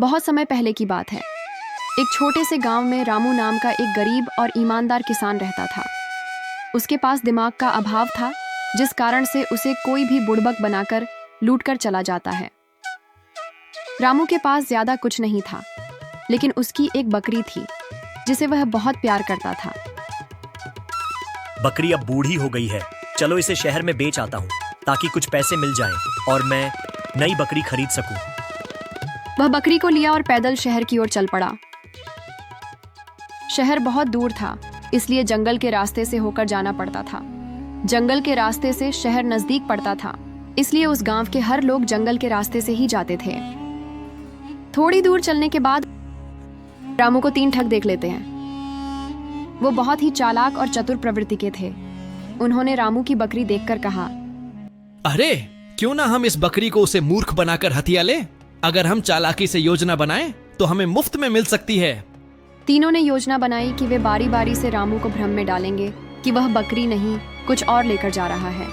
बहुत समय पहले की बात है। एक छोटे से गांव में रामू नाम का एक गरीब और ईमानदार किसान रहता था। उसके पास दिमाग का अभाव था, जिस कारण से उसे कोई भी बुड़बक बनाकर लूटकर चला जाता है। रामू के पास ज्यादा कुछ नहीं था, लेकिन उसकी एक बकरी थी जिसे वह बहुत प्यार करता था। बकरी अब बूढ़ी हो गई है, चलो इसे शहर में बेच आता हूँ ताकि कुछ पैसे मिल जाएं और मैं नई बकरी खरीद सकूं। वह बकरी को लिया और पैदल शहर की ओर चल पड़ा। शहर बहुत दूर था, इसलिए जंगल के रास्ते से होकर जाना पड़ता था। जंगल के रास्ते से शहर नजदीक पड़ता था, इसलिए उस गांव के हर लोग जंगल के रास्ते से ही जाते थे। थोड़ी दूर चलने के बाद रामू को 3 ठग देख लेते हैं। वो बहुत ही चालाक और चतुर प्रवृत्ति के थे। उन्होंने रामू की बकरी देखकर कहा, अरे क्यों ना हम इस बकरी को उसे मूर्ख बनाकर हथिया ले। अगर हम चालाकी से योजना बनाएं तो हमें मुफ्त में मिल सकती है। तीनों ने योजना बनाई कि वे बारी बारी से रामू को भ्रम में डालेंगे कि वह बकरी नहीं कुछ और लेकर जा रहा है।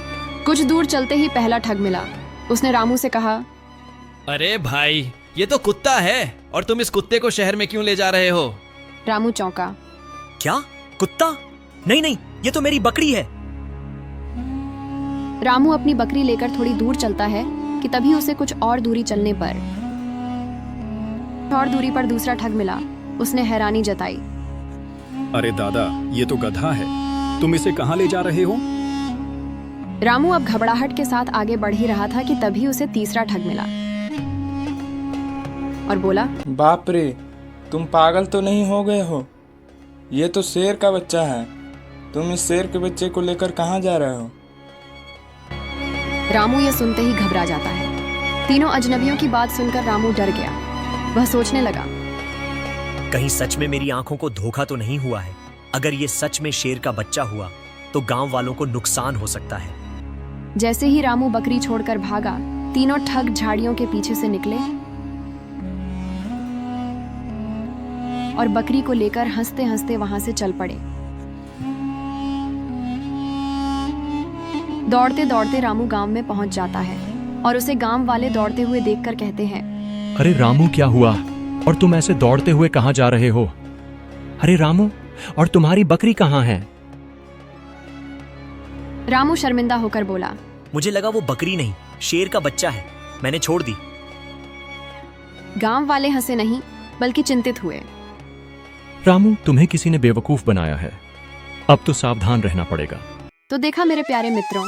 कुछ दूर चलते ही पहला ठग मिला। उसने रामू से कहा, अरे भाई, ये तो कुत्ता है और तुम इस कुत्ते को शहर में क्यों ले जा रहे हो? रामू चौंका। क्या? कुत्ता? नहीं नहीं, ये तो मेरी बकरी है। रामू अपनी बकरी लेकर थोड़ी दूर चलता है कि तभी उसे कुछ और दूरी चलने पर दूसरा ठग मिला। उसने हैरानी जताई, अरे दादा, ये तो गधा है, तुम इसे कहाँ ले जा रहे हो? रामू अब घबराहट के साथ आगे बढ़ ही रहा था कि तभी उसे तीसरा ठग मिला और बोला, बाप रे, तुम पागल तो नहीं हो गए हो? ये तो शेर का बच्चा है। तुम इस शेर के बच्चे को लेकर कहाँ जा रहे हो? रामू ये सुनते ही घबरा जाता है। तीनों अजनबियों की बात सुनकर रामू डर गया। वह सोचने लगा, कहीं सच में मेरी आंखों को धोखा तो नहीं हुआ है? अगर ये सच में शेर का बच्चा हुआ तो गांव वालों को नुकसान हो सकता है। जैसे ही रामू बकरी छोड़कर भागा, तीनों ठग झाड़ियों के पीछे से निकले और बकरी को लेकर हंसते हंसते वहां से चल पड़े। दौड़ते दौड़ते रामू गांव में पहुंच जाता है और उसे गांव वाले दौड़ते हुए देखकर कहते हैं, अरे रामू, क्या हुआ और तुम ऐसे दौड़ते हुए कहाँ जा रहे हो? अरे रामू, और तुम्हारी बकरी कहाँ है? रामू शर्मिंदा होकर बोला, मुझे लगा वो बकरी नहीं, शेर का बच्चा है, मैंने छोड़ दी। गांव वाले हंसे नहीं बल्कि चिंतित हुए। रामू, तुम्हें किसी ने बेवकूफ बनाया है, अब तो सावधान रहना पड़ेगा। तो देखा मेरे प्यारे मित्रों,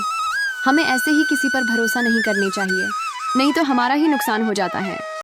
हमें ऐसे ही किसी पर भरोसा नहीं करनी चाहिए, नहीं तो हमारा ही नुकसान हो जाता है।